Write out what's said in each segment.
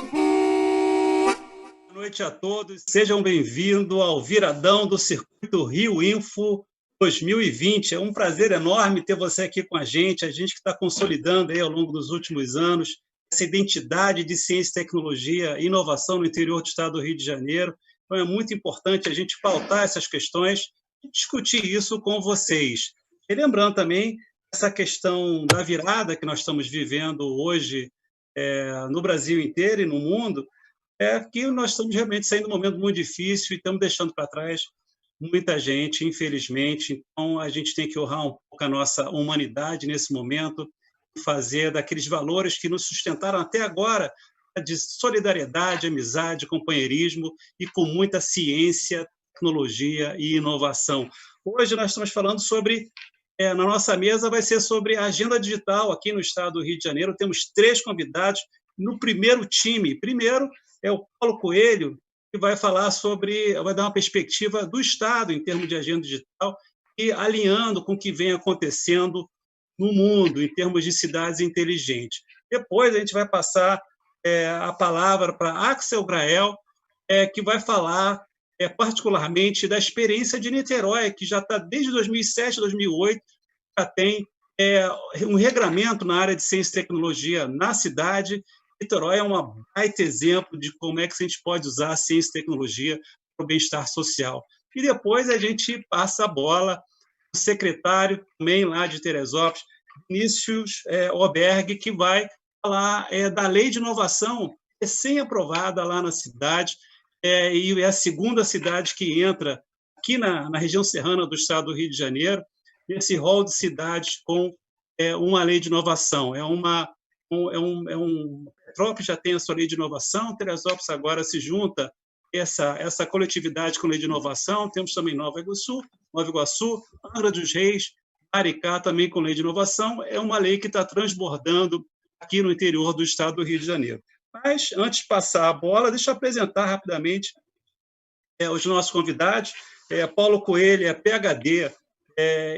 Boa noite a todos, sejam bem-vindos ao Viradão do Circuito Rio Info 2020. É um prazer enorme ter você aqui com a gente que está consolidando aí ao longo dos últimos anos essa identidade de ciência, tecnologia e inovação no interior do estado do Rio de Janeiro. Então é muito importante a gente pautar essas questões e discutir isso com vocês. E lembrando também essa questão da virada que nós estamos vivendo hoje no Brasil inteiro e no mundo, que nós estamos realmente saindo de um momento muito difícil e estamos deixando para trás muita gente, infelizmente. Então, a gente tem que honrar um pouco a nossa humanidade nesse momento, fazer daqueles valores que nos sustentaram até agora, de solidariedade, amizade, companheirismo e com muita ciência, tecnologia e inovação. Hoje nós estamos falando sobre, na nossa mesa vai ser sobre a agenda digital aqui no estado do Rio de Janeiro. Temos 3 convidados no primeiro time. Primeiro é o Paulo Coelho, que vai falar sobre, vai dar uma perspectiva do Estado em termos de agenda digital e alinhando com o que vem acontecendo no mundo em termos de cidades inteligentes. Depois a gente vai passar a palavra para Axel Grael, que vai falar particularmente da experiência de Niterói, que já está desde 2007, 2008, já tem um regramento na área de ciência e tecnologia na cidade. Niterói é um baita exemplo de como é que a gente pode usar a ciência e tecnologia para o bem-estar social. E depois a gente passa a bola para o secretário, também lá de Teresópolis, Vinícius Oberg, que vai falar da lei de inovação recém-aprovada lá na cidade, e é a segunda cidade que entra aqui na região serrana do estado do Rio de Janeiro, nesse rol de cidades com uma lei de inovação. Petrópolis já tem a sua lei de inovação, Teresópolis agora se junta essa coletividade com lei de inovação, temos também Nova Iguaçu, Angra dos Reis, Maricá também com lei de inovação. É uma lei que está transbordando aqui no interior do estado do Rio de Janeiro. Mas, antes de passar a bola, deixa eu apresentar rapidamente os nossos convidados. Paulo Coelho é PhD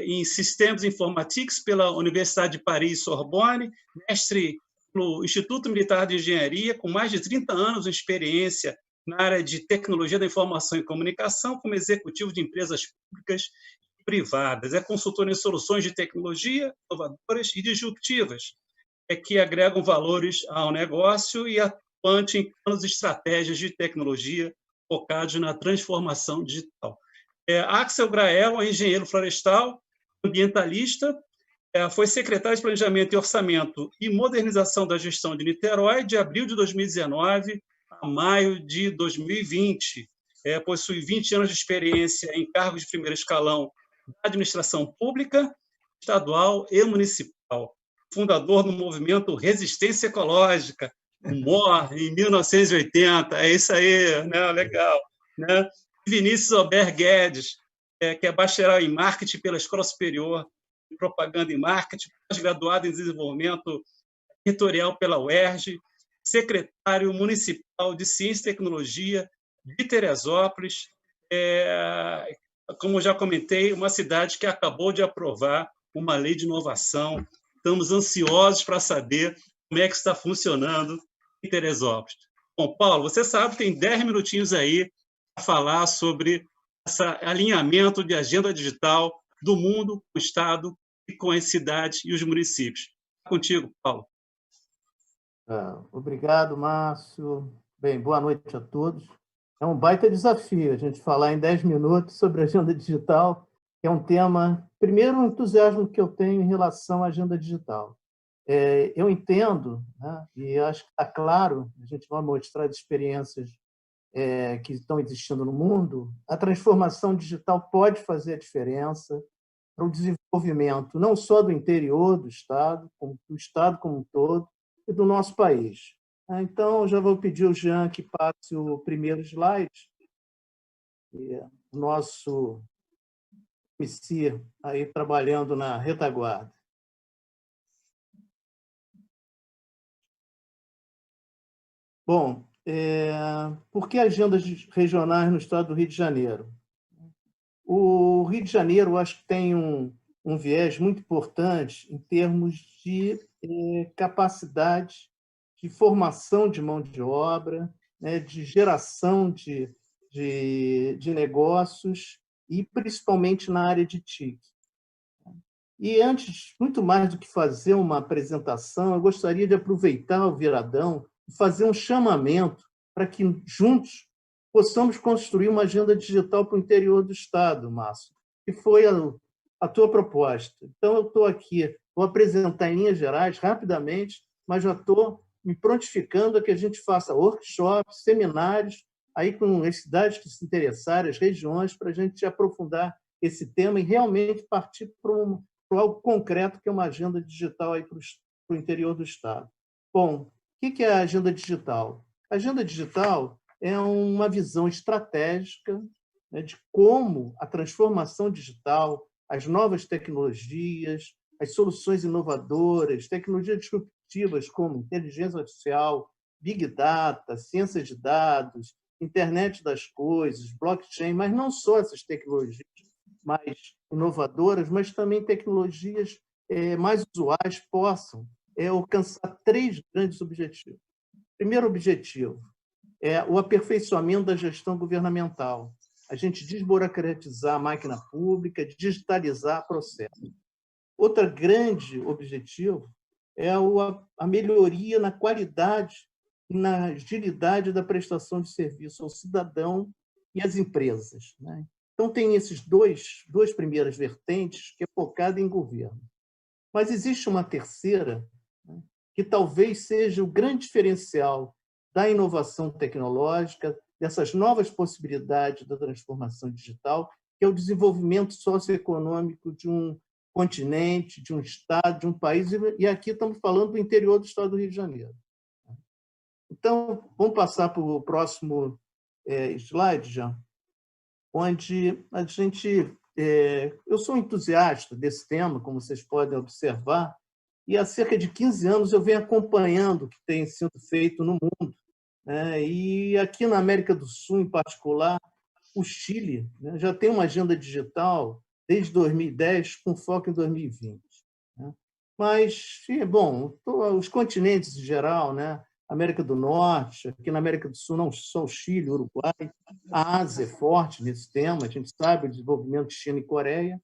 em Sistemas Informatics pela Universidade de Paris Sorbonne, mestre no Instituto Militar de Engenharia, com mais de 30 anos de experiência na área de tecnologia da informação e comunicação, como executivo de empresas públicas e privadas. É consultor em soluções de tecnologia inovadoras e disruptivas, que agregam valores ao negócio e atuante em planos e estratégias de tecnologia focados na transformação digital. Axel Grael é engenheiro florestal, ambientalista, foi secretário de Planejamento e Orçamento e Modernização da Gestão de Niterói de abril de 2019 a maio de 2020. Possui 20 anos de experiência em cargos de primeiro escalão da administração pública, estadual e municipal. Fundador do movimento Resistência Ecológica, o MOR, em 1980. É isso aí, né? Legal. Né? Vinícius Albert Guedes, que é bacharel em marketing pela Escola Superior de Propaganda e Marketing, pós-graduado em desenvolvimento territorial pela UERJ, secretário municipal de Ciência e Tecnologia de Teresópolis, como já comentei, uma cidade que acabou de aprovar uma lei de inovação. Estamos ansiosos para saber como é que está funcionando em Teresópolis. Bom, Paulo, você sabe, tem 10 minutinhos aí para falar sobre esse alinhamento de agenda digital do mundo com o Estado e com as cidades e os municípios. Contigo, Paulo. Obrigado, Márcio. Bem, boa noite a todos. É um baita desafio a gente falar em 10 minutos sobre a agenda digital, que é um tema, primeiro, um entusiasmo que eu tenho em relação à agenda digital. Eu entendo, né, e acho que está claro, a gente vai mostrar as experiências que estão existindo no mundo, a transformação digital pode fazer a diferença para o desenvolvimento não só do interior do Estado, como do Estado como um todo, e do nosso país. Então, já vou pedir ao Jean que passe o primeiro slide. O nosso MC aí trabalhando na retaguarda. Bom, por que agendas regionais no estado do Rio de Janeiro? O Rio de Janeiro, acho que tem um viés muito importante em termos de capacidade de formação de mão de obra, né, de geração de negócios e principalmente na área de TIC. E antes, muito mais do que fazer uma apresentação, eu gostaria de aproveitar o Viradão e fazer um chamamento para que juntos possamos construir uma agenda digital para o interior do Estado, Márcio, que foi a tua proposta. Então, eu estou aqui, vou apresentar em linhas gerais, rapidamente, mas já estou me prontificando a que a gente faça workshops, seminários, aí com as cidades que se interessarem, as regiões, para a gente aprofundar esse tema e realmente partir para algo concreto, que é uma agenda digital para o interior do Estado. Bom, o que é a agenda digital? A agenda digital é uma visão estratégica, né, de como a transformação digital, as novas tecnologias, as soluções inovadoras, tecnologias disruptivas como inteligência artificial, big data, ciência de dados, internet das coisas, blockchain, mas não só essas tecnologias mais inovadoras, mas também tecnologias mais usuais possam alcançar 3 grandes objetivos. Primeiro objetivo é o aperfeiçoamento da gestão governamental. A gente desburocratizar a máquina pública, digitalizar processos. Outro grande objetivo é a melhoria na qualidade e na agilidade da prestação de serviço ao cidadão e às empresas, né? Então, tem esses duas primeiras vertentes, que é focada em governo. Mas existe uma terceira, né, que talvez seja o grande diferencial da inovação tecnológica, dessas novas possibilidades da transformação digital, que é o desenvolvimento socioeconômico de um continente, de um estado, de um país, e aqui estamos falando do interior do estado do Rio de Janeiro. Então, vamos passar para o próximo slide, Jean, onde a gente... eu sou entusiasta desse tema, como vocês podem observar, e há cerca de 15 anos eu venho acompanhando o que tem sido feito no mundo, né? E aqui na América do Sul, em particular, o Chile, né, já tem uma agenda digital desde 2010, com foco em 2020. Né? Mas, bom, os continentes em geral, né? América do Norte, aqui na América do Sul, não só o Chile, o Uruguai, a Ásia é forte nesse tema, a gente sabe o desenvolvimento de China e Coreia,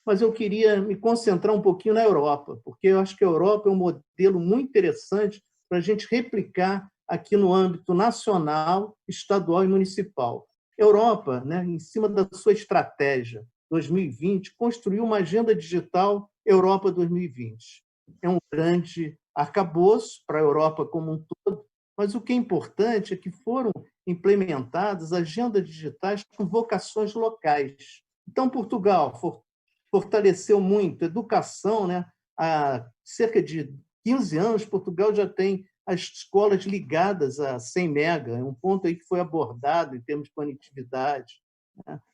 mas eu queria me concentrar um pouquinho na Europa, porque eu acho que a Europa é um modelo muito interessante para a gente replicar aqui no âmbito nacional, estadual e municipal. A Europa, né, em cima da sua estratégia 2020, construiu uma agenda digital Europa 2020. É um grande arcabouço para a Europa como um todo, mas o que é importante é que foram implementadas agendas digitais com vocações locais. Então, Portugal fortaleceu muito a educação, né? Há cerca de 15 anos, Portugal já tem as escolas ligadas a 100 mega, é um ponto aí que foi abordado em termos de conectividade.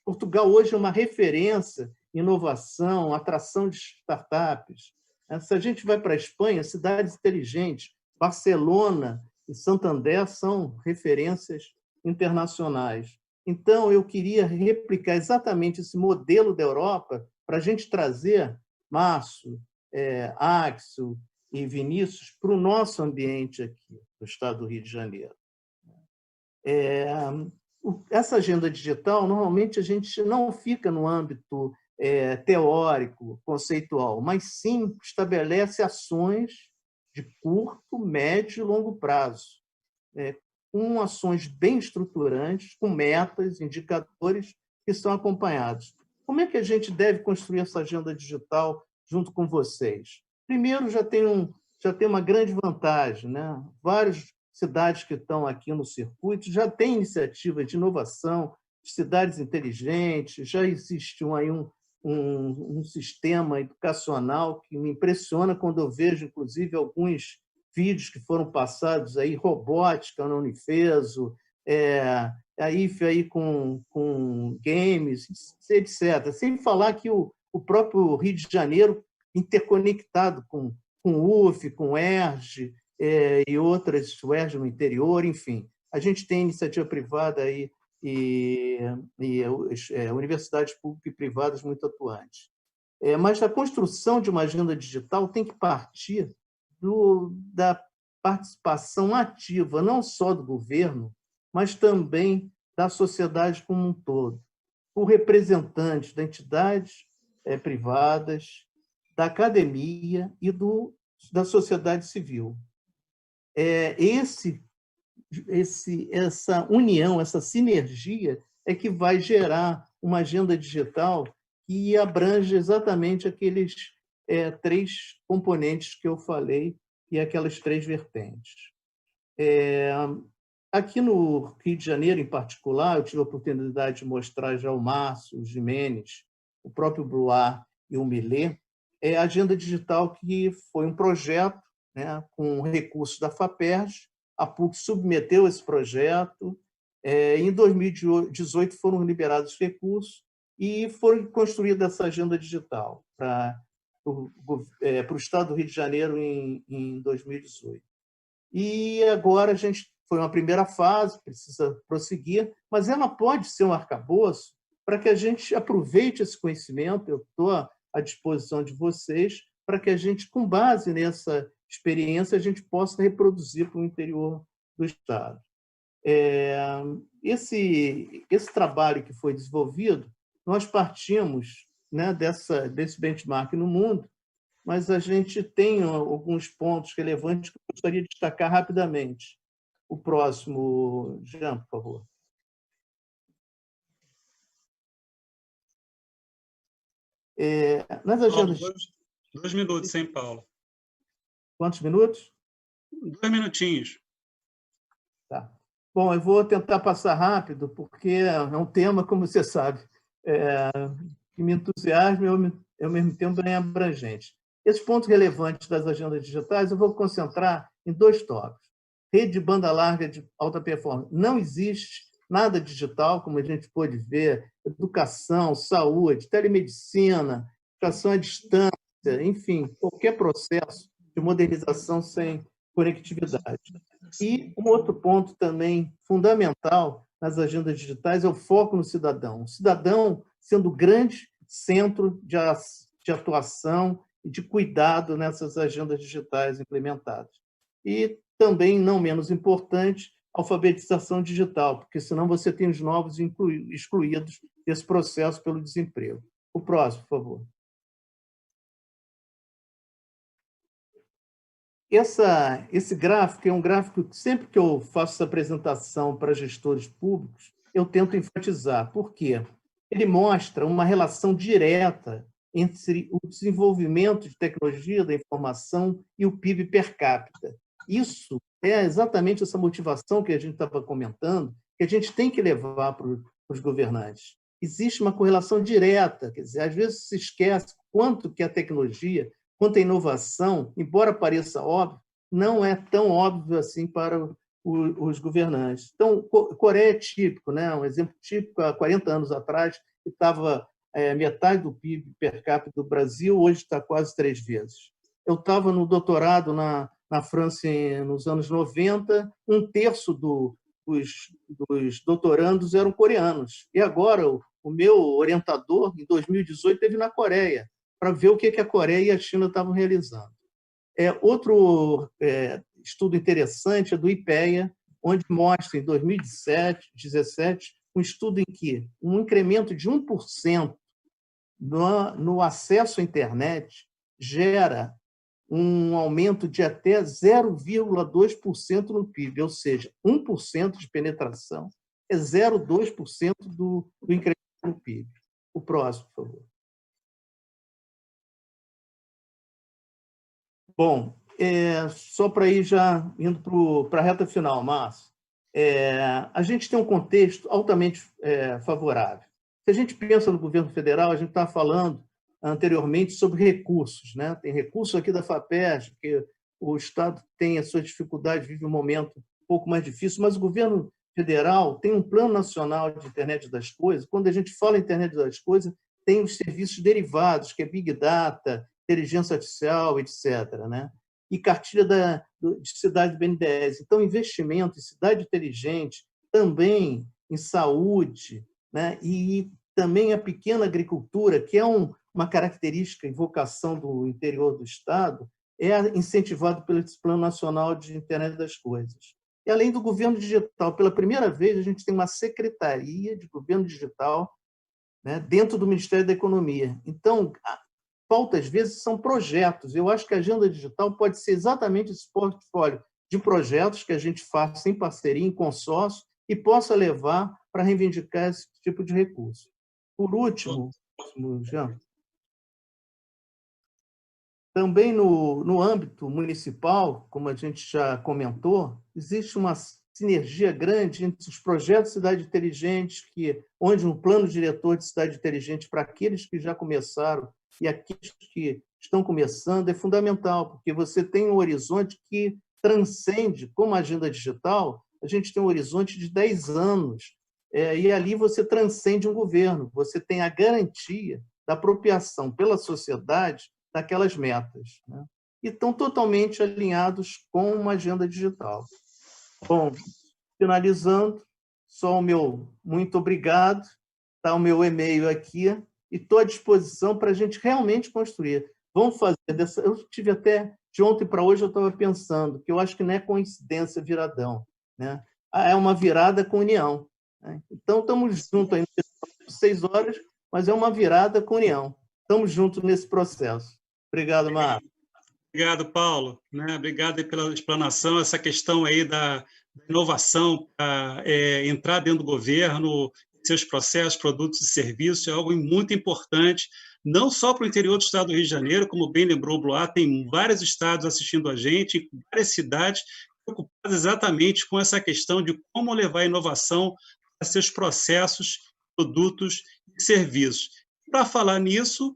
Portugal hoje é uma referência em inovação, atração de startups. Se a gente vai para a Espanha, cidades inteligentes, Barcelona e Santander são referências internacionais. Então, eu queria replicar exatamente esse modelo da Europa para a gente trazer, Márcio, Axel e Vinícius, para o nosso ambiente aqui, no estado do Rio de Janeiro. Essa agenda digital, normalmente, a gente não fica no âmbito teórico, conceitual, mas sim estabelece ações de curto, médio e longo prazo, com ações bem estruturantes, com metas, indicadores que são acompanhados. Como é que a gente deve construir essa agenda digital junto com vocês? Primeiro, já tem uma grande vantagem, né? Várias cidades que estão aqui no circuito já têm iniciativas de inovação, de cidades inteligentes, já existe aí um sistema educacional que me impressiona quando eu vejo, inclusive, alguns vídeos que foram passados aí, robótica na Unifeso, a IFE aí com games, etc. Sem falar que o próprio Rio de Janeiro, interconectado com o UF, com o ERJ e outras, o ERJ no interior, enfim. A gente tem iniciativa privada aí e universidades públicas e privadas muito atuantes. Mas a construção de uma agenda digital tem que partir da participação ativa, não só do governo, mas também da sociedade como um todo, por representantes de entidades privadas, da academia e da sociedade civil. Essa união, essa sinergia é que vai gerar uma agenda digital que abrange exatamente aqueles 3 componentes que eu falei e aquelas 3 vertentes. Aqui no Rio de Janeiro, em particular, eu tive a oportunidade de mostrar já o Márcio, o Jimenez, o próprio Blois e o Millet, a agenda digital, que foi um projeto, né, com recursos da FAPERJ. A PUC submeteu esse projeto. Em 2018 foram liberados recursos e foi construída essa agenda digital para o Estado do Rio de Janeiro em 2018. E agora a gente foi uma primeira fase, precisa prosseguir, mas ela pode ser um arcabouço para que a gente aproveite esse conhecimento. Eu estou à disposição de vocês para que a gente, com base nessa experiência, a gente possa reproduzir para o interior do Estado. Esse trabalho que foi desenvolvido, nós partimos, né, desse benchmark no mundo, mas a gente tem alguns pontos relevantes que eu gostaria de destacar rapidamente. O próximo, Jean, por favor. Nas agendas... 2 minutos, hein, Paulo? Quantos minutos? 2 minutinhos. Tá. Bom, eu vou tentar passar rápido, porque é um tema, como você sabe, que me entusiasma e, ao mesmo tempo, bem abrangente. Esses pontos relevantes das agendas digitais eu vou concentrar em 2 tópicos. Rede de banda larga de alta performance. Não existe nada digital, como a gente pôde ver, educação, saúde, telemedicina, educação à distância, enfim, qualquer processo de modernização sem conectividade. E um outro ponto também fundamental nas agendas digitais é o foco no cidadão. O cidadão sendo o grande centro de atuação e de cuidado nessas agendas digitais implementadas. E também, não menos importante, alfabetização digital, porque senão você tem os novos excluídos desse processo pelo desemprego. O próximo, por favor. Esse gráfico é um gráfico que, sempre que eu faço essa apresentação para gestores públicos, eu tento enfatizar. Por quê? Ele mostra uma relação direta entre o desenvolvimento de tecnologia da informação e o PIB per capita. Isso é exatamente essa motivação que a gente estava comentando, que a gente tem que levar para os governantes. Existe uma correlação direta, quer dizer, às vezes se esquece quanto que a tecnologia, quanto a inovação, embora pareça óbvio, não é tão óbvio assim para os governantes. Então, Coreia é típico, né? Um exemplo típico, há 40 anos atrás, estava metade do PIB per capita do Brasil, hoje está quase 3 vezes. Eu estava no doutorado na França nos anos 90, 1/3 dos doutorandos eram coreanos. E agora, o meu orientador, em 2018, esteve na Coreia, para ver o que a Coreia e a China estavam realizando. Outro estudo interessante é do IPEA, onde mostra, em 2017, um estudo em que um incremento de 1% no acesso à internet gera um aumento de até 0,2% no PIB, ou seja, 1% de penetração é 0,2% do incremento no PIB. O próximo, por favor. Bom, só para ir já indo para a reta final, Márcio, a gente tem um contexto altamente favorável. Se a gente pensa no governo federal, a gente estava falando anteriormente sobre recursos, né? Tem recursos aqui da FAPERJ, que o Estado tem as suas dificuldades, vive um momento um pouco mais difícil, mas o governo federal tem um Plano Nacional de Internet das Coisas. Quando a gente fala em Internet das Coisas, tem os serviços derivados, que é Big Data, inteligência artificial, etc., né? E cartilha de cidade do BNDES. Então, investimento em cidade inteligente, também em saúde, né? E também a pequena agricultura, que é uma característica e vocação do interior do Estado, é incentivado pelo Plano Nacional de Internet das Coisas. E, além do governo digital, pela primeira vez, a gente tem uma secretaria de governo digital, né, dentro do Ministério da Economia. Então, a pauta, às vezes, são projetos. Eu acho que a agenda digital pode ser exatamente esse portfólio de projetos que a gente faça em parceria, em consórcio, e possa levar para reivindicar esse tipo de recurso. Por último, Jean, também no âmbito municipal, como a gente já comentou, existe uma sinergia grande entre os projetos de cidade inteligente, onde um plano diretor de cidade inteligente para aqueles que já começaram e aqueles que estão começando é fundamental, porque você tem um horizonte que transcende, como a agenda digital, a gente tem um horizonte de 10 anos, e ali você transcende um governo, você tem a garantia da apropriação pela sociedade daquelas metas, né? E estão totalmente alinhados com uma agenda digital. Bom, finalizando, só o meu muito obrigado, está o meu e-mail aqui, e estou à disposição para a gente realmente construir. Vamos fazer dessa... Eu tive até, de ontem para hoje, eu estava pensando, que eu acho que não é coincidência viradão, né? É uma virada com união, né? Então, estamos juntos ainda 6 horas, mas é uma virada com união. Estamos juntos nesse processo. Obrigado, Marcos. Obrigado, Paulo. Obrigado pela explanação. Essa questão aí da inovação para entrar dentro do governo, seus processos, produtos e serviços, é algo muito importante, não só para o interior do estado do Rio de Janeiro, como bem lembrou o Blois, tem vários estados assistindo a gente, várias cidades preocupadas exatamente com essa questão de como levar a inovação a seus processos, produtos e serviços. Para falar nisso,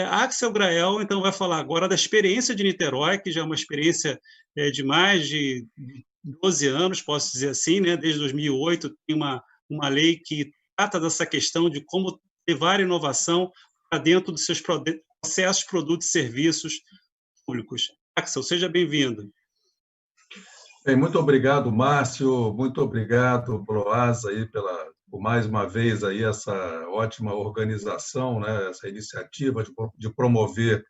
Axel Grael, então, vai falar agora da experiência de Niterói, que já é uma experiência de mais de 12 anos, posso dizer assim, né? Desde 2008 tem uma lei que trata dessa questão de como levar a inovação para dentro dos seus processos, produtos e serviços públicos. Axel, seja bem-vindo. Bem, muito obrigado, Márcio, muito obrigado, Blois, aí por mais uma vez aí essa ótima organização, né, essa iniciativa de promover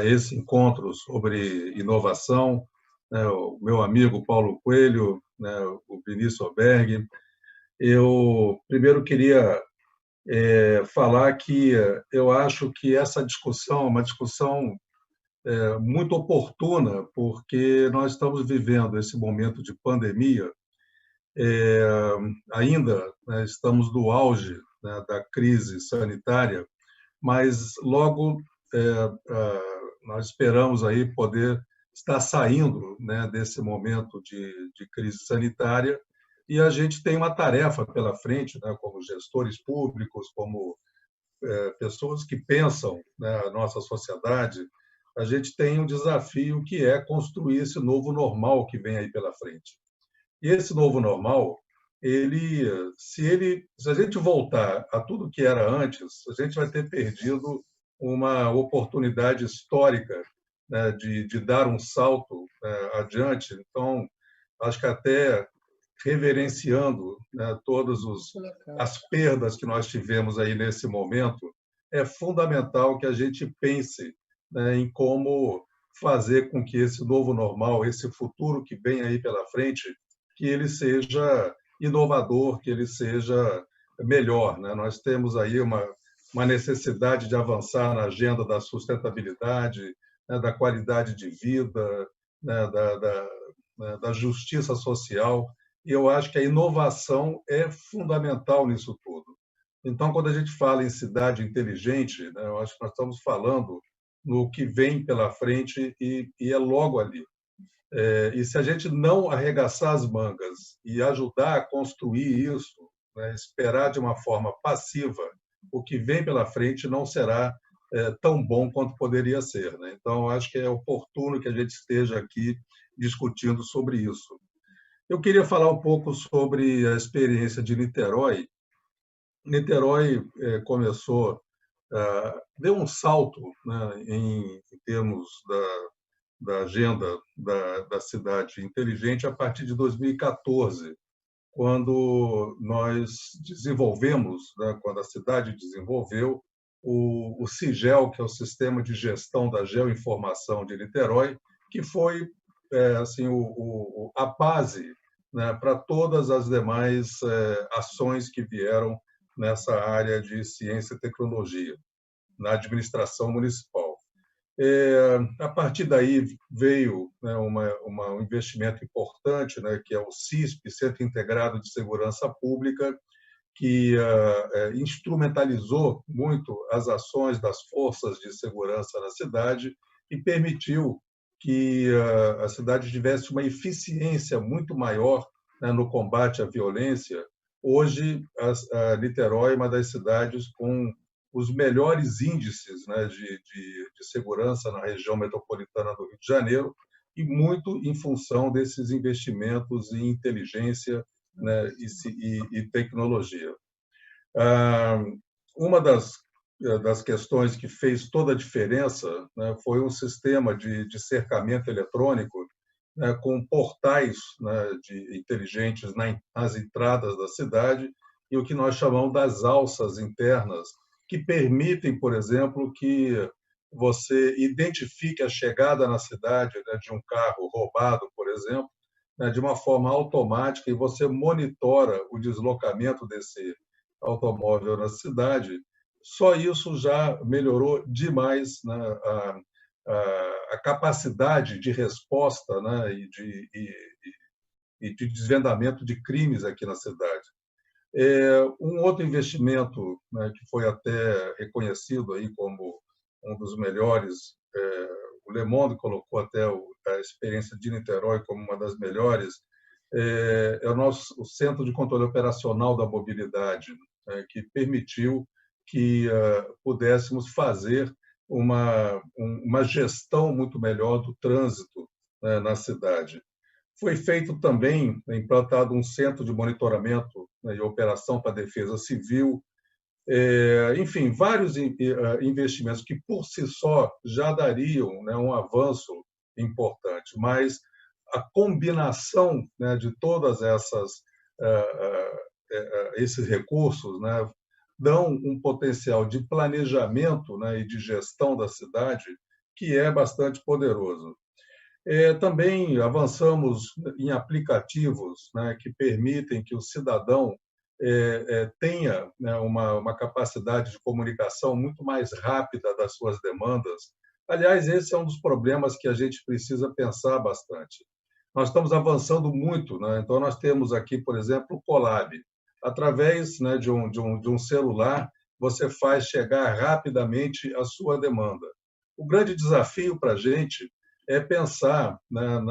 esse encontro sobre inovação, né, o meu amigo Paulo Coelho, né, o Vinícius Oberg. Eu primeiro queria falar que eu acho que essa discussão é uma discussão muito oportuna, porque nós estamos vivendo esse momento de pandemia, ainda, né, estamos no auge, né, da crise sanitária, mas logo nós esperamos aí poder estar saindo, né, desse momento de crise sanitária, e a gente tem uma tarefa pela frente, né, como gestores públicos, como pessoas que pensam, né, a nossa sociedade. A gente tem um desafio que é construir esse novo normal que vem aí pela frente. E esse novo normal, se a gente voltar a tudo que era antes, a gente vai ter perdido uma oportunidade histórica, né, de dar um salto adiante. Então, acho que até reverenciando, né, todas as perdas que nós tivemos aí nesse momento, é fundamental que a gente pense, né, em como fazer com que esse novo normal, esse futuro que vem aí pela frente, que ele seja inovador, que ele seja melhor, né? Nós temos aí uma necessidade de avançar na agenda da sustentabilidade, né, da qualidade de vida, né, da justiça social, e eu acho que a inovação é fundamental nisso tudo. Então, quando a gente fala em cidade inteligente, né, eu acho que nós estamos falando no que vem pela frente e é logo ali. E se a gente não arregaçar as mangas e ajudar a construir isso, né, esperar de uma forma passiva, o que vem pela frente não será tão bom quanto poderia ser, né? Então, acho que é oportuno que a gente esteja aqui discutindo sobre isso. Eu queria falar um pouco sobre a experiência de Niterói. Niterói começou, deu um salto, né, em termos da agenda da cidade inteligente a partir de 2014, quando nós desenvolvemos, né, quando a cidade desenvolveu o SIGEL, que é o Sistema de Gestão da Geoinformação de Niterói, que foi assim, a base, né, para todas as demais ações que vieram nessa área de ciência e tecnologia, na administração municipal. A partir daí veio, né, um investimento importante, né, que é o CISP, Centro Integrado de Segurança Pública, que instrumentalizou muito as ações das forças de segurança na cidade e permitiu que a cidade tivesse uma eficiência muito maior, né, no combate à violência. Hoje, a Niterói é uma das cidades com os melhores índices, né, de segurança na região metropolitana do Rio de Janeiro, e muito em função desses investimentos em inteligência, né, e tecnologia. Uma das questões que fez toda a diferença, né, foi um sistema de cercamento eletrônico, né, com portais, né, inteligentes nas entradas da cidade, e o que nós chamamos das alças internas, que permitem, por exemplo, que você identifique a chegada na cidade, né, de um carro roubado, por exemplo, né, de uma forma automática, e você monitora o deslocamento desse automóvel na cidade. Só isso já melhorou demais, né, a capacidade de resposta, né, e de desvendamento de crimes aqui na cidade. Um outro investimento, né, que foi até reconhecido aí como um dos melhores, o Le Monde colocou até a experiência de Niterói como uma das melhores, é o Centro de Controle Operacional da Mobilidade, né, que permitiu que pudéssemos fazer uma gestão muito melhor do trânsito, né, na cidade. Foi feito também, implantado um centro de monitoramento, né, e operação para a defesa civil, enfim, vários investimentos que, por si só, já dariam, né, um avanço importante, mas a combinação, né, de todas esses recursos, né, dão um potencial de planejamento, né, e de gestão da cidade que é bastante poderoso. Também avançamos em aplicativos, né, que permitem que o cidadão tenha, né, uma capacidade de comunicação muito mais rápida das suas demandas. Aliás, esse é um dos problemas que a gente precisa pensar bastante. Nós estamos avançando muito, né? Então, nós temos aqui, por exemplo, o Colab. Através, né, de um celular, você faz chegar rapidamente a sua demanda. O grande desafio para a gente é pensar, né,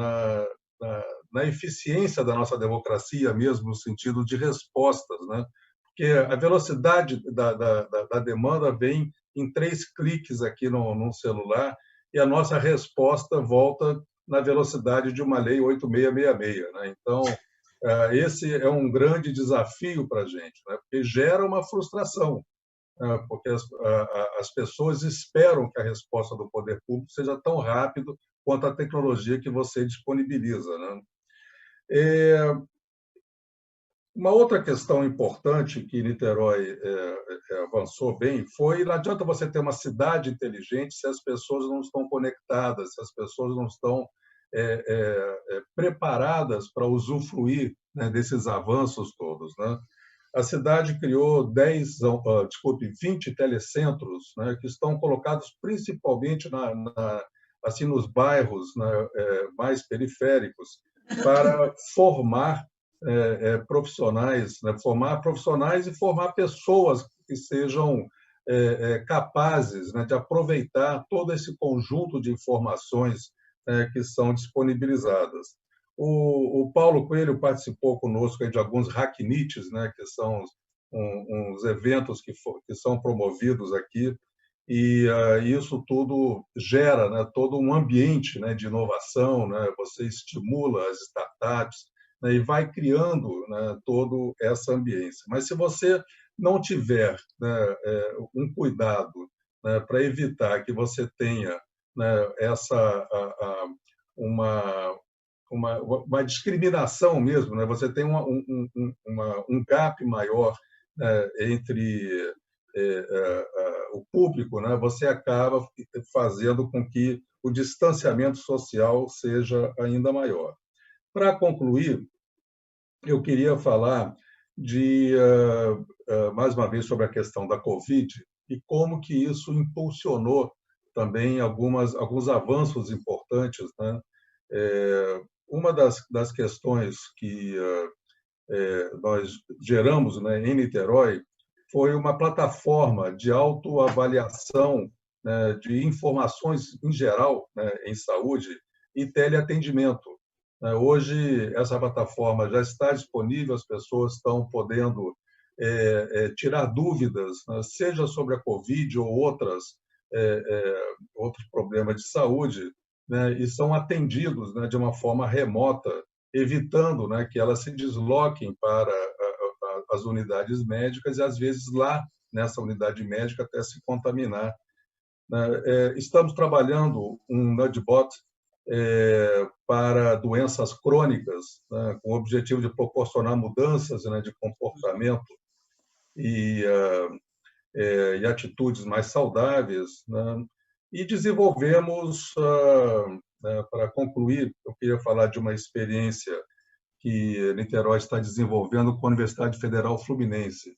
na eficiência da nossa democracia mesmo, no sentido de respostas, né? Porque a velocidade da demanda vem em 3 cliques aqui no celular, e a nossa resposta volta na velocidade de uma lei 8666, né? Então, esse é um grande desafio para a gente, né? Porque gera uma frustração, porque as pessoas esperam que a resposta do poder público seja tão rápida quanto a tecnologia que você disponibiliza, né? Uma outra questão importante que Niterói avançou bem foi: não adianta você ter uma cidade inteligente se as pessoas não estão conectadas, se as pessoas não estão preparadas para usufruir, né, desses avanços todos, né? A cidade criou 20 telecentros, né, que estão colocados principalmente assim, nos bairros, né, mais periféricos, para formar profissionais, né, formar profissionais e formar pessoas que sejam capazes, né, de aproveitar todo esse conjunto de informações que são disponibilizadas. O Paulo Coelho participou conosco de alguns hacknites, né, que são uns eventos que são promovidos aqui, e isso tudo gera, né, todo um ambiente, né, de inovação, né? Você estimula as startups, né, e vai criando, né, toda essa ambiência. Mas se você não tiver, né, um cuidado, né, para evitar que você tenha, né, uma discriminação mesmo, né? Você tem um gap maior, né, entre o público, né, você acaba fazendo com que o distanciamento social seja ainda maior. Para concluir, eu queria falar mais uma vez sobre a questão da Covid e como que isso impulsionou também alguns avanços importantes, né? Uma das questões que nós geramos, né, em Niterói foi uma plataforma de autoavaliação, né, de informações em geral, né, em saúde e teleatendimento. Hoje, essa plataforma já está disponível, as pessoas estão podendo tirar dúvidas, né, seja sobre a Covid ou outros problemas de saúde, né, e são atendidos, né, de uma forma remota, evitando, né, que elas se desloquem para as unidades médicas e, às vezes, lá nessa unidade médica até se contaminar. Estamos trabalhando um nudgebot para doenças crônicas, né, com o objetivo de proporcionar mudanças, né, de comportamento e atitudes mais saudáveis, né? E desenvolvemos, para concluir, eu queria falar de uma experiência que Niterói está desenvolvendo com a Universidade Federal Fluminense.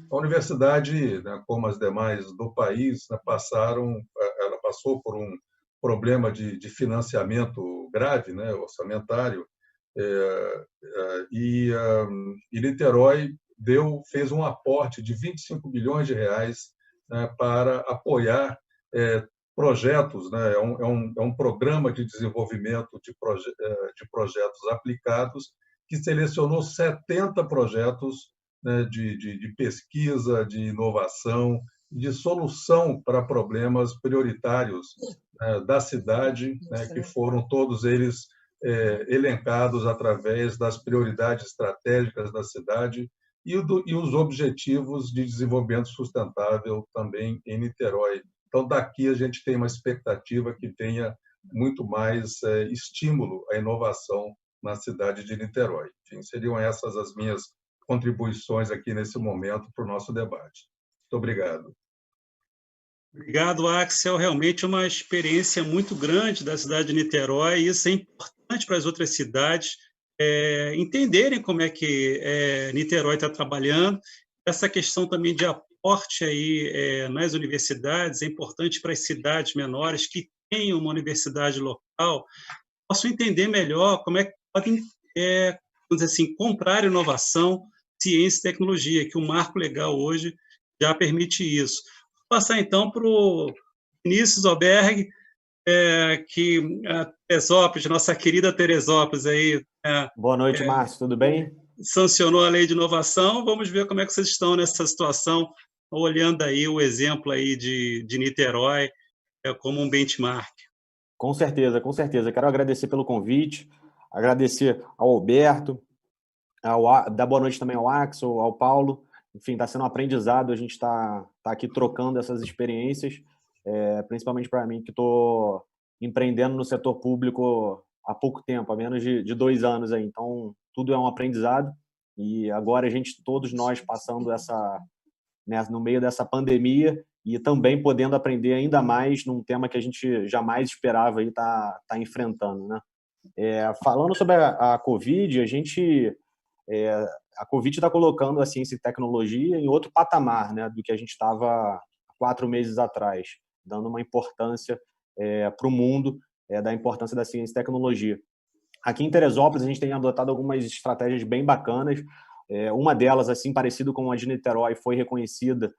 A universidade, né, como as demais do país, né, ela passou por um problema de financiamento grave, né, orçamentário, e Niterói fez um aporte de 25 bilhões de reais, né, para apoiar projetos, né, é um programa de desenvolvimento de projetos aplicados que selecionou 70 projetos, né, de pesquisa, de inovação, de solução para problemas prioritários da cidade, né, que foram todos eles elencados através das prioridades estratégicas da cidade e os objetivos de desenvolvimento sustentável também em Niterói. Então, daqui a gente tem uma expectativa que tenha muito mais estímulo à inovação na cidade de Niterói. Enfim, seriam essas as minhas contribuições aqui nesse momento para o nosso debate. Muito obrigado. Obrigado, Axel. Realmente uma experiência muito grande da cidade de Niterói, e isso é importante para as outras cidades entenderem como é que Niterói está trabalhando. Essa questão também de aporte aí, nas universidades é importante para as cidades menores que têm uma universidade local, possam entender melhor como é que podem, vamos dizer assim, comprar inovação, ciência e tecnologia, que o marco legal hoje já permite isso. Vou passar, então, para o Vinícius Oberg, que a Teresópolis, nossa querida Teresópolis, aí, boa noite, Márcio, tudo bem? Sancionou a lei de inovação. Vamos ver como é que vocês estão nessa situação, olhando aí o exemplo aí de Niterói como um benchmark. Com certeza, com certeza. Quero agradecer pelo convite, agradecer ao Alberto, dar boa noite também ao Axel, ao Paulo. Enfim, está sendo um aprendizado, a gente está aqui trocando essas experiências, principalmente para mim, que estou empreendendo no setor público há pouco tempo, há menos de 2 anos aí. Então, tudo é um aprendizado, e agora todos nós passando no meio dessa pandemia e também podendo aprender ainda mais num tema que a gente jamais esperava estar enfrentando, né? Falando sobre a Covid, a Covid está colocando a ciência e tecnologia em outro patamar, né, do que a gente estava há 4 meses atrás, dando uma importância para o mundo da importância da ciência e tecnologia. Aqui em Teresópolis, a gente tem adotado algumas estratégias bem bacanas. Uma delas, assim, parecido com a de Niterói, foi reconhecida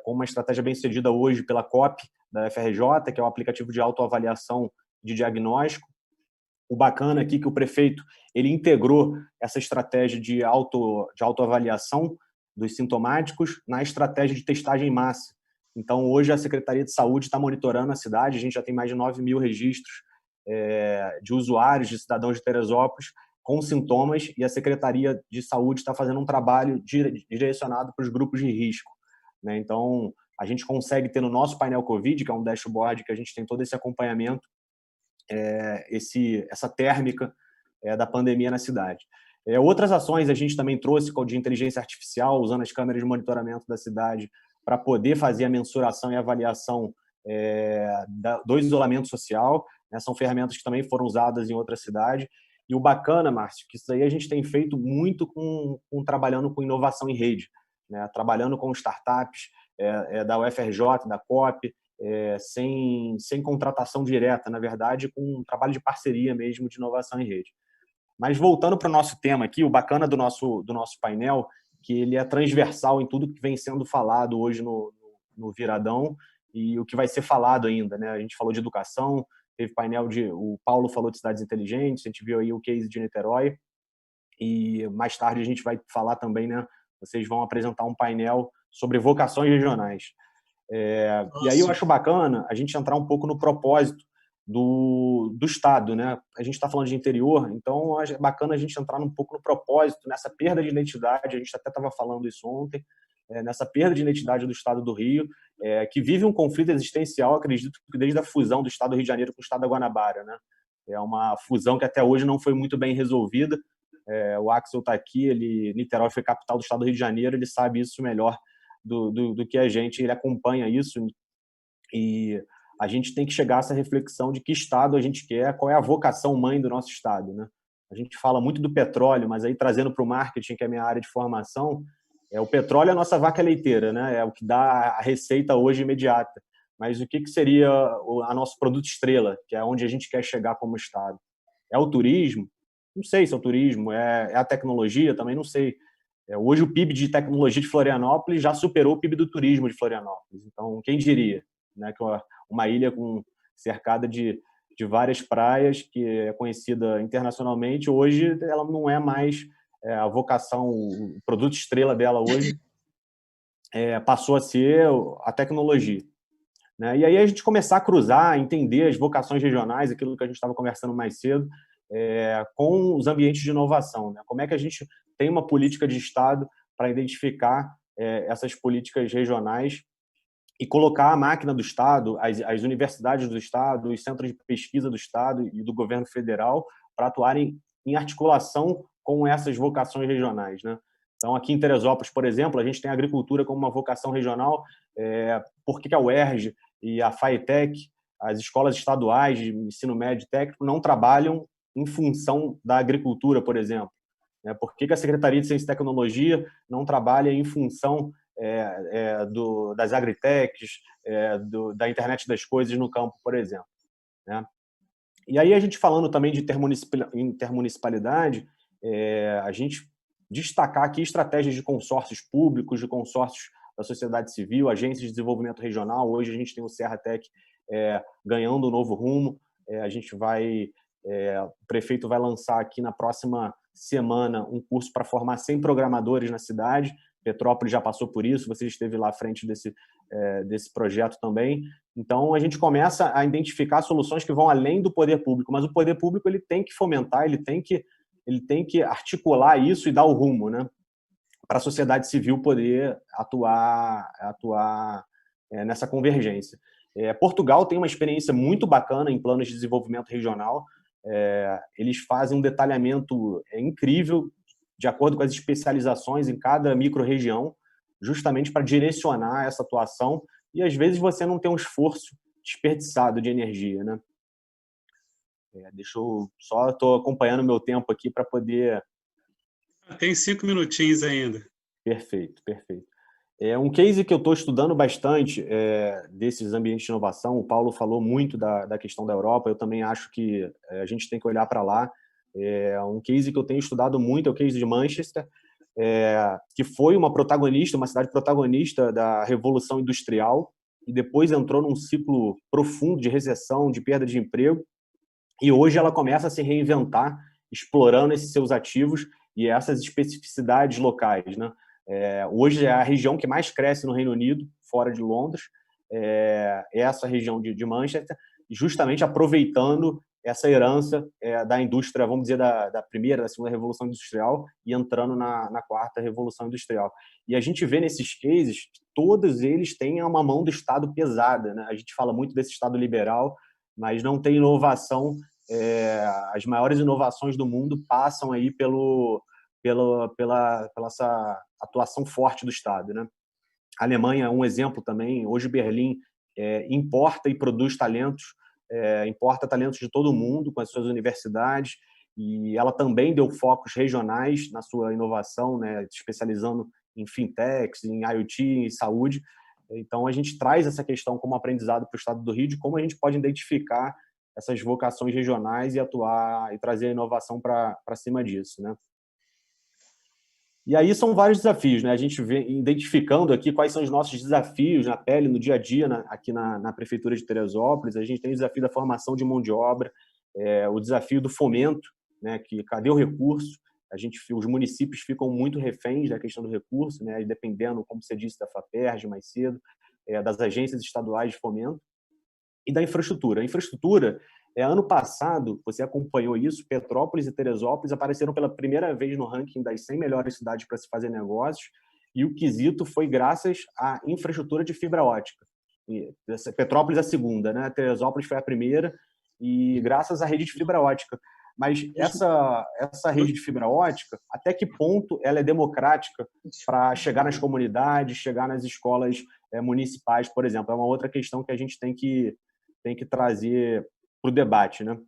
como uma estratégia bem sucedida hoje pela COP da FRJ, que é o aplicativo de autoavaliação de diagnóstico. O bacana aqui é que o prefeito ele integrou essa estratégia de autoavaliação dos sintomáticos na estratégia de testagem em massa. Então, hoje, a Secretaria de Saúde está monitorando a cidade, a gente já tem mais de 9 mil registros de usuários, de cidadãos de Teresópolis com sintomas, e a Secretaria de Saúde está fazendo um trabalho direcionado para os grupos de risco, né? Então, a gente consegue ter no nosso painel Covid, que é um dashboard que a gente tem todo esse acompanhamento, essa térmica da pandemia na cidade. Outras ações a gente também trouxe de inteligência artificial, usando as câmeras de monitoramento da cidade para poder fazer a mensuração e avaliação do isolamento social, né? São ferramentas que também foram usadas em outra cidade. E o bacana, Márcio, que isso aí a gente tem feito muito trabalhando com inovação em rede, né? Trabalhando com startups da UFRJ, da COP, sem contratação direta, na verdade, com um trabalho de parceria mesmo de inovação em rede. Mas voltando para o nosso tema aqui, o bacana do nosso painel, que ele é transversal em tudo que vem sendo falado hoje no Viradão e o que vai ser falado ainda, né? A gente falou de educação, teve painel o Paulo falou de cidades inteligentes, a gente viu aí o case de Niterói, e mais tarde a gente vai falar também, né? Vocês vão apresentar um painel sobre vocações regionais. E aí eu acho bacana a gente entrar um pouco no propósito do Estado, né? A gente está falando de interior, então é bacana a gente entrar um pouco no propósito, nessa perda de identidade, a gente até estava falando isso ontem, nessa perda de identidade do Estado do Rio, que vive um conflito existencial, acredito que desde a fusão do Estado do Rio de Janeiro com o Estado da Guanabara, né? É uma fusão que até hoje não foi muito bem resolvida. O Axel está aqui, Niterói foi capital do Estado do Rio de Janeiro, ele sabe isso melhor do que a gente, ele acompanha isso, e a gente tem que chegar a essa reflexão de que Estado a gente quer, qual é a vocação mãe do nosso Estado, né? A gente fala muito do petróleo, mas aí trazendo para o marketing, que é a minha área de formação, o petróleo é a nossa vaca leiteira, né? É o que dá a receita hoje imediata. Mas o que seria a nosso produto estrela, que é onde a gente quer chegar como Estado? É o turismo? Não sei se é o turismo, é a tecnologia, também não sei. Hoje o PIB de tecnologia de Florianópolis já superou o PIB do turismo de Florianópolis. Então, quem diria, né, que uma ilha cercada de várias praias, que é conhecida internacionalmente, hoje ela não é mais a vocação, o produto estrela dela hoje passou a ser a tecnologia, né? E aí a gente começar a cruzar, entender as vocações regionais, aquilo que a gente estava conversando mais cedo, com os ambientes de inovação, né? Como é que a gente tem uma política de Estado para identificar essas políticas regionais e colocar a máquina do Estado, as universidades do Estado, os centros de pesquisa do Estado e do governo federal para atuarem em articulação com essas vocações regionais, né? Então, aqui em Teresópolis, por exemplo, a gente tem a agricultura como uma vocação regional. Por que a UERJ e a FAETEC, as escolas estaduais de ensino médio e técnico, não trabalham em função da agricultura, por exemplo? Por que a Secretaria de Ciência e Tecnologia não trabalha em função das agritechs, da internet das coisas no campo, por exemplo, né? E aí a gente falando também de intermunicipalidade, a gente destacar aqui estratégias de consórcios públicos, de consórcios da sociedade civil, agências de desenvolvimento regional. Hoje a gente tem o Serratec ganhando um novo rumo. O prefeito vai lançar aqui na próxima semana um curso para formar 100 programadores na cidade. Petrópolis já passou por isso, você esteve lá à frente desse projeto também. Então, a gente começa a identificar soluções que vão além do poder público, mas o poder público ele tem que fomentar, ele tem que articular isso e dar o rumo, né, para a sociedade civil poder atuar nessa convergência. Portugal tem uma experiência muito bacana em planos de desenvolvimento regional. Eles fazem um detalhamento incrível de acordo com as especializações em cada micro-região, justamente para direcionar essa atuação, e às vezes você não tem um esforço desperdiçado de energia, né? Estou acompanhando o meu tempo aqui para poder... Tem 5 minutinhos ainda. Perfeito. Um case que eu estou estudando bastante desses ambientes de inovação, o Paulo falou muito da questão da Europa, eu também acho que a gente tem que olhar para lá. Um case que eu tenho estudado muito é o case de Manchester, que foi uma cidade protagonista da Revolução Industrial, e depois entrou num ciclo profundo de recessão, de perda de emprego, e hoje ela começa a se reinventar, explorando esses seus ativos e essas especificidades locais, né? Hoje é a região que mais cresce no Reino Unido, fora de Londres, essa região de Manchester, justamente aproveitando essa herança da indústria, vamos dizer, da primeira, da segunda Revolução Industrial, e entrando na quarta Revolução Industrial. E a gente vê nesses cases que todos eles têm uma mão do Estado pesada, né? A gente fala muito desse Estado liberal, mas não tem inovação. As maiores inovações do mundo passam aí pela essa atuação forte do Estado, né? A Alemanha é um exemplo também. Hoje, Berlim importa e produz talentos, importa talentos de todo o mundo com as suas universidades, e ela também deu focos regionais na sua inovação, né, especializando em fintechs, em IoT, em saúde. Então, a gente traz essa questão como aprendizado para o estado do Rio, de como a gente pode identificar essas vocações regionais e atuar e trazer a inovação para cima disso, né? E aí são vários desafios, né? A gente vem identificando aqui quais são os nossos desafios na pele, no dia a dia, aqui na Prefeitura de Teresópolis. A gente tem o desafio da formação de mão de obra, o desafio do fomento, né? Que cadê o recurso? Os municípios ficam muito reféns da questão do recurso, né? Dependendo, como você disse, da FAPERJ mais cedo, das agências estaduais de fomento, e da infraestrutura. A infraestrutura, ano passado, você acompanhou isso, Petrópolis e Teresópolis apareceram pela primeira vez no ranking das 100 melhores cidades para se fazer negócios, e o quesito foi graças à infraestrutura de fibra ótica. Petrópolis a segunda, né? Teresópolis foi a primeira, e graças à rede de fibra ótica. Mas essa rede de fibra ótica, até que ponto ela é democrática para chegar nas comunidades, chegar nas escolas municipais, por exemplo? É uma outra questão que a gente tem que trazer para o debate, né?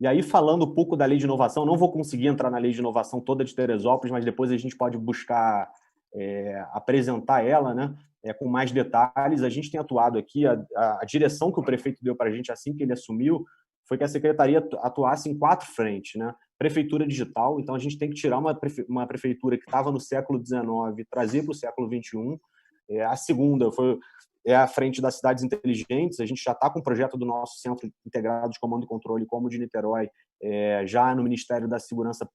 E aí, falando um pouco da lei de inovação, não vou conseguir entrar na lei de inovação toda de Teresópolis, mas depois a gente pode buscar apresentar ela, né? Com mais detalhes. A gente tem atuado aqui, a direção que o prefeito deu para a gente assim que ele assumiu foi que a secretaria atuasse em 4 frentes, né? Prefeitura digital, então a gente tem que tirar uma prefeitura que estava no século XIX, trazer para o século XXI. A segunda é a frente das cidades inteligentes. A gente já está com o projeto do nosso Centro Integrado de Comando e Controle, como o de Niterói, já no Ministério da Segurança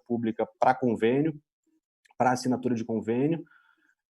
Pública para convênio, para assinatura de convênio.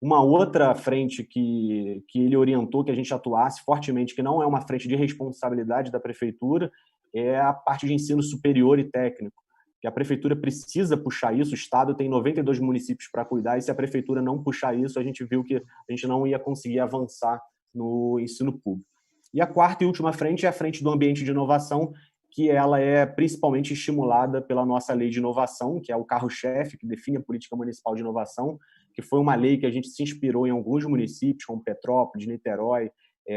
Uma outra frente que ele orientou que a gente atuasse fortemente, que não é uma frente de responsabilidade da prefeitura, é a parte de ensino superior e técnico, que a prefeitura precisa puxar isso. O estado tem 92 municípios para cuidar, e se a prefeitura não puxar isso, a gente viu que a gente não ia conseguir avançar no ensino público. E a quarta e última frente é a frente do ambiente de inovação, que ela é principalmente estimulada pela nossa lei de inovação, que é o carro-chefe, que define a política municipal de inovação, que foi uma lei que a gente se inspirou em alguns municípios, como Petrópolis, Niterói,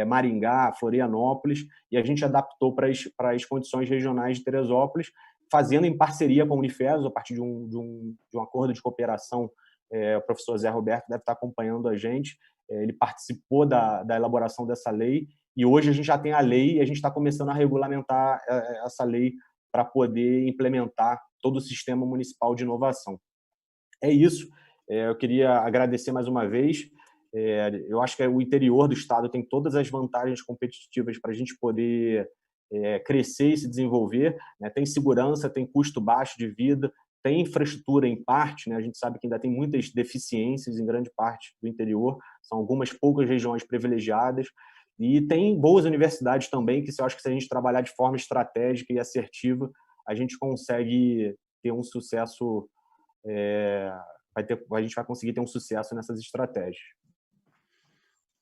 Maringá, Florianópolis, e a gente adaptou para as condições regionais de Teresópolis, fazendo em parceria com a Unifeso, a partir de um acordo de cooperação. O professor Zé Roberto deve estar acompanhando a gente. Ele participou da elaboração dessa lei, e hoje a gente já tem a lei e a gente está começando a regulamentar essa lei para poder implementar todo o sistema municipal de inovação. É isso. Eu queria agradecer mais uma vez. Eu acho que o interior do estado tem todas as vantagens competitivas para a gente poder crescer e se desenvolver, né? Tem segurança, tem custo baixo de vida, tem infraestrutura em parte, né? A gente sabe que ainda tem muitas deficiências em grande parte do interior, são algumas poucas regiões privilegiadas, e tem boas universidades também, que eu acho que se a gente trabalhar de forma estratégica e assertiva, a gente consegue ter um sucesso, a gente vai conseguir ter um sucesso nessas estratégias.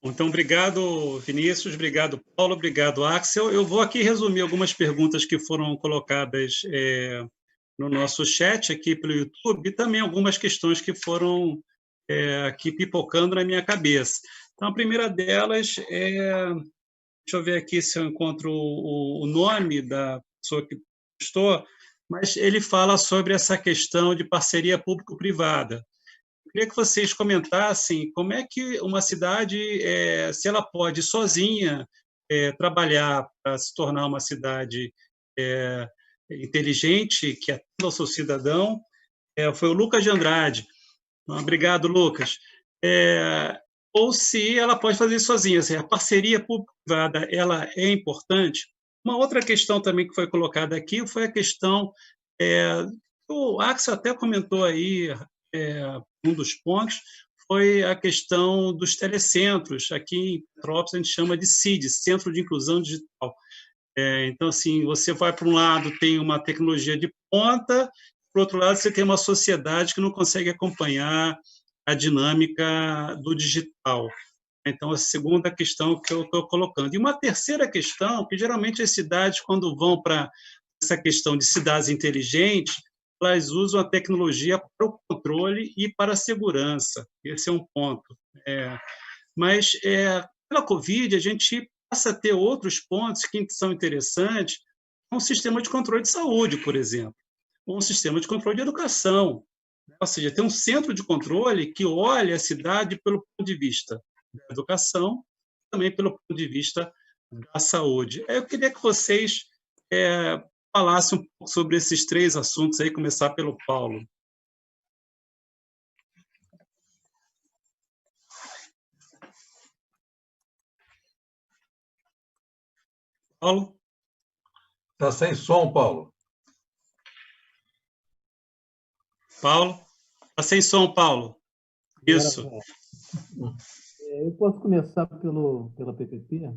Então, obrigado, Vinícius, obrigado, Paulo, obrigado, Axel. Eu vou aqui resumir algumas perguntas que foram colocadas no nosso chat aqui pelo YouTube, e também algumas questões que foram aqui pipocando na minha cabeça. Então, a primeira delas deixa eu ver aqui se eu encontro o nome da pessoa que postou, mas ele fala sobre essa questão de parceria público-privada. Queria que vocês comentassem como é que uma cidade, se ela pode sozinha trabalhar para se tornar uma cidade inteligente, que atenda ao seu cidadão. Foi o Lucas de Andrade. Obrigado, Lucas. Ou se ela pode fazer isso sozinha. Assim, a parceria público-privada ela é importante. Uma outra questão também que foi colocada aqui foi a questão, o Axel até comentou aí, um dos pontos foi a questão dos telecentros. Aqui em Petrópolis a gente chama de CID, Centro de Inclusão Digital. Então, assim, você vai para um lado, tem uma tecnologia de ponta, por outro lado, você tem uma sociedade que não consegue acompanhar a dinâmica do digital. Então, a segunda questão que eu estou colocando. E uma terceira questão, que geralmente as cidades, quando vão para essa questão de cidades inteligentes, elas usam a tecnologia para o controle e para a segurança. Esse é um ponto. Mas, pela Covid, a gente passa a ter outros pontos que são interessantes, um sistema de controle de saúde, por exemplo, ou um sistema de controle de educação. Ou seja, tem um centro de controle que olha a cidade pelo ponto de vista da educação, também pelo ponto de vista da saúde. Eu queria que vocês falassem um pouco sobre esses três assuntos aí, começar pelo Paulo. Paulo? Está sem som, Paulo. Paulo? Está sem som, Paulo. Isso. Eu posso começar pela PPP?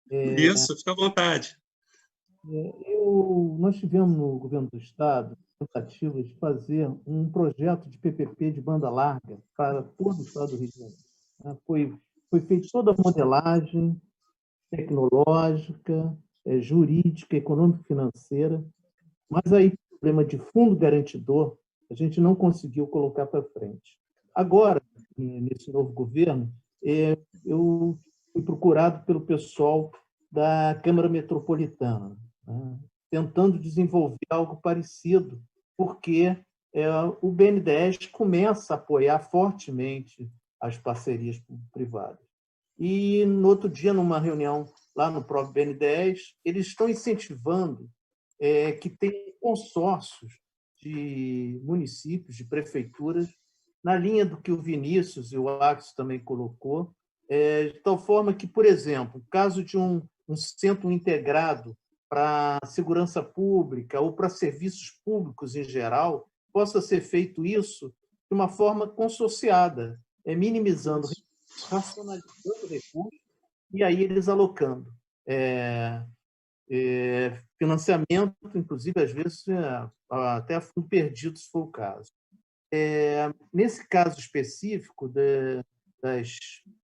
Isso, fica à vontade. Nós tivemos no governo do Estado tentativas de fazer um projeto de PPP de banda larga para todo o Estado do Rio de Janeiro. Foi feita toda a modelagem tecnológica, jurídica, econômico-financeira, mas aí o problema de fundo garantidor a gente não conseguiu colocar para frente. Agora, nesse novo governo, eu fui procurado pelo pessoal da Câmara Metropolitana, né, tentando desenvolver algo parecido, porque o BNDES começa a apoiar fortemente as parcerias privadas. E, no outro dia, numa reunião lá no próprio BNDES, eles estão incentivando que tenha consórcios de municípios, de prefeituras, na linha do que o Vinícius e o Axel também colocou, de tal forma que, por exemplo, no caso de um centro integrado para segurança pública ou para serviços públicos em geral, possa ser feito isso de uma forma consorciada, minimizando recursos, racionalizando recursos e aí eles alocando financiamento, inclusive, às vezes, até a fundo perdido, se for o caso. Nesse caso específico das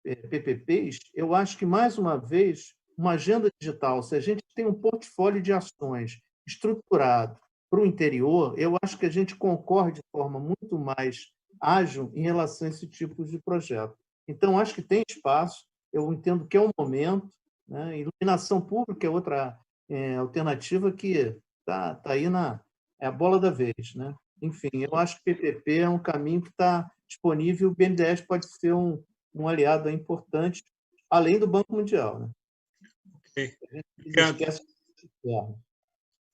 PPPs, eu acho que, mais uma vez, uma agenda digital, se a gente tem um portfólio de ações estruturado para o interior, eu acho que a gente concorre de forma muito mais ágil em relação a esse tipo de projeto. Então, acho que tem espaço, eu entendo que é o momento, né? Iluminação pública é outra alternativa que está aí é a bola da vez, né? Enfim, eu acho que o PPP é um caminho que está disponível, o BNDES pode ser um aliado importante, além do Banco Mundial, né? Okay.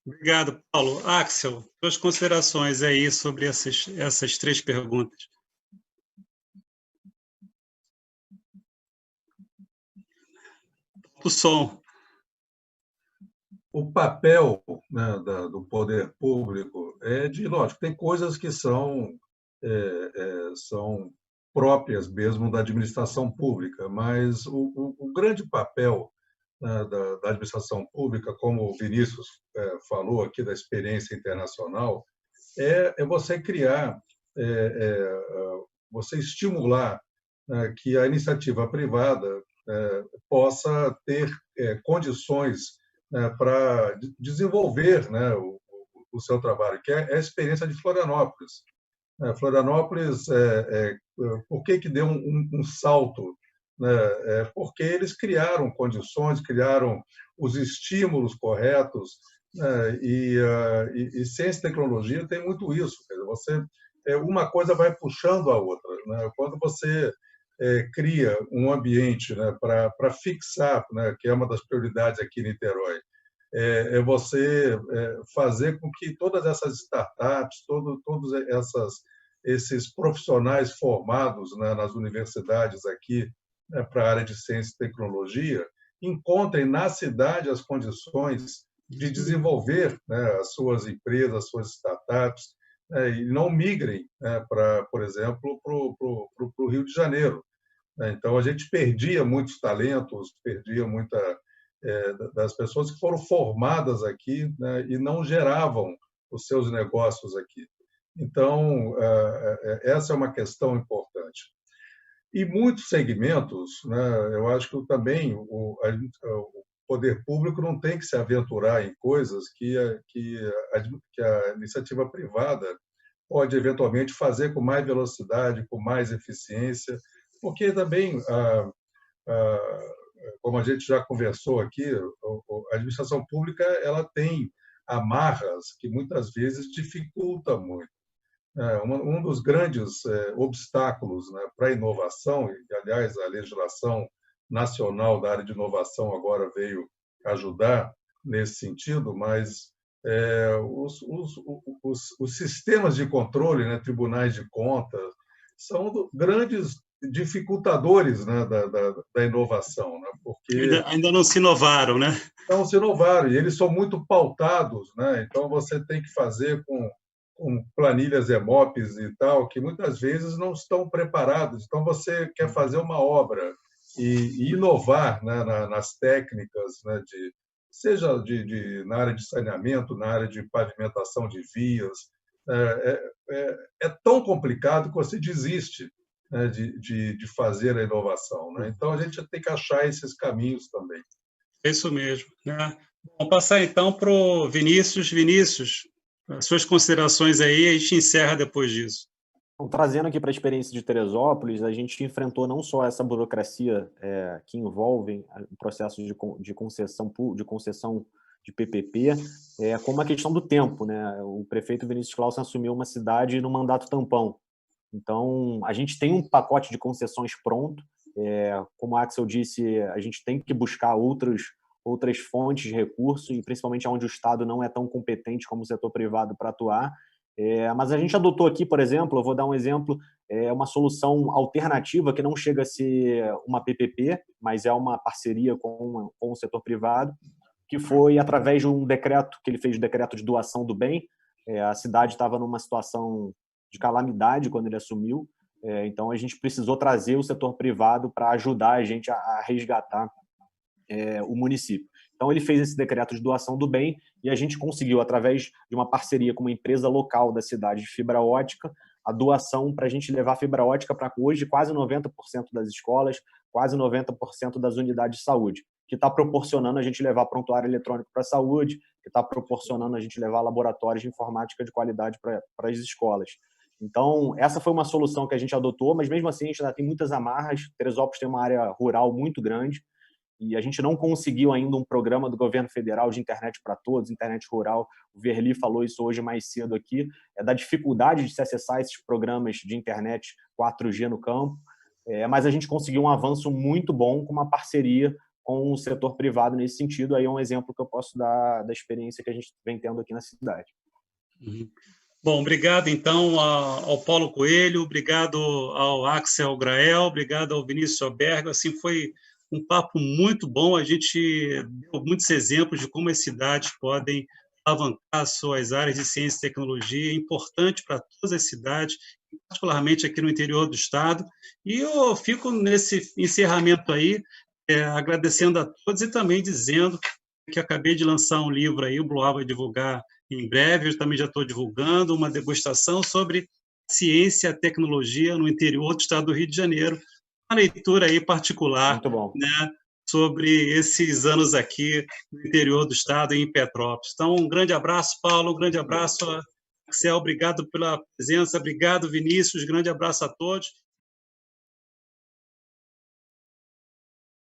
Obrigado, Paulo. Axel, suas considerações aí sobre essas três perguntas. O som. O papel, né, do poder público lógico, tem coisas que são próprias mesmo da administração pública, mas o grande papel, né, da administração pública, como o Vinícius falou aqui da experiência internacional, é você criar, você estimular que a iniciativa privada possa ter condições para desenvolver, né, o seu trabalho, que é a experiência de Florianópolis. Florianópolis, por que deu um salto? Né? Porque eles criaram condições, criaram os estímulos corretos, né? E ciência e tecnologia tem muito isso. Quer dizer, uma coisa vai puxando a outra. Né? Quando você cria um ambiente, né, para fixar, né, que é uma das prioridades aqui em Niterói, você fazer com que todas essas startups, todos esses profissionais formados, né, nas universidades aqui, né, para a área de ciência e tecnologia, encontrem na cidade as condições de desenvolver, né, as suas empresas, as suas startups, e não migrem, né, por exemplo, para o Rio de Janeiro. Então, a gente perdia muitos talentos, perdia muita das pessoas que foram formadas aqui, né, e não geravam os seus negócios aqui. Então, essa é uma questão importante. E muitos segmentos, né, eu acho que também o poder público não tem que se aventurar em coisas que a iniciativa privada pode eventualmente fazer com mais velocidade, com mais eficiência, porque também, como a gente já conversou aqui, a administração pública ela tem amarras que muitas vezes dificultam muito. Um dos grandes obstáculos, né, para a inovação, e, aliás, a legislação nacional da área de inovação agora veio ajudar nesse sentido, mas os sistemas de controle, né, tribunais de contas, são grandes dificultadores, né, da inovação, né, porque ainda não se inovaram, né? Não se inovaram, e eles são muito pautados, né? Então você tem que fazer com planilhas EMOPs e tal, que muitas vezes não estão preparados. Então você quer fazer uma obra e inovar, né, nas técnicas, né, seja na área de saneamento, na área de pavimentação de vias, é tão complicado que você desiste, né, de fazer a inovação, né? Então a gente tem que achar esses caminhos também. É isso mesmo, né? Vamos passar então para o Vinícius. Vinícius, as suas considerações aí, a gente encerra depois disso. Então, trazendo aqui para a experiência de Teresópolis, a gente enfrentou não só essa burocracia que envolve o processo de concessão de PPP, como a questão do tempo, né? O prefeito Vinícius Clausen assumiu uma cidade no mandato tampão. Então, a gente tem um pacote de concessões pronto. Como a Axel disse, a gente tem que buscar outras fontes de recurso, e principalmente onde o Estado não é tão competente como o setor privado para atuar. Mas a gente adotou aqui, por exemplo, eu vou dar um exemplo, uma solução alternativa que não chega a ser uma PPP, mas é uma parceria com o setor privado, que foi através de um decreto, que ele fez, o decreto de doação do bem. A cidade estava numa situação de calamidade quando ele assumiu, então a gente precisou trazer o setor privado para ajudar a gente a resgatar o município. Então ele fez esse decreto de doação do bem e a gente conseguiu, através de uma parceria com uma empresa local da cidade de fibra ótica, a doação para a gente levar fibra ótica para hoje quase 90% das escolas, quase 90% das unidades de saúde, que está proporcionando a gente levar prontuário eletrônico para a saúde, que está proporcionando a gente levar laboratórios de informática de qualidade para as escolas. Então, essa foi uma solução que a gente adotou, mas mesmo assim a gente ainda tem muitas amarras. Teresópolis tem uma área rural muito grande e a gente não conseguiu ainda um programa do governo federal de internet para todos, internet rural. O Verli falou isso hoje mais cedo aqui, da dificuldade de se acessar esses programas de internet 4G no campo, mas a gente conseguiu um avanço muito bom com uma parceria com o setor privado nesse sentido. Aí é um exemplo que eu posso dar da experiência que a gente vem tendo aqui na cidade. Uhum. Bom, obrigado então ao Paulo Coelho, obrigado ao Axel Grael, obrigado ao Vinícius Albergo. Assim, foi um papo muito bom, a gente deu muitos exemplos de como as cidades podem alavancar suas áreas de ciência e tecnologia, é importante para todas as cidades, particularmente aqui no interior do estado, e eu fico nesse encerramento aí, agradecendo a todos e também dizendo que acabei de lançar um livro aí, o Bloar vai divulgar em breve, eu também já estou divulgando uma degustação sobre ciência e tecnologia no interior do estado do Rio de Janeiro, uma leitura aí particular, muito bom, né, sobre esses anos aqui no interior do estado e em Petrópolis. Então, um grande abraço, Paulo, um grande abraço, Axel, obrigado pela presença, obrigado, Vinícius, grande abraço a todos.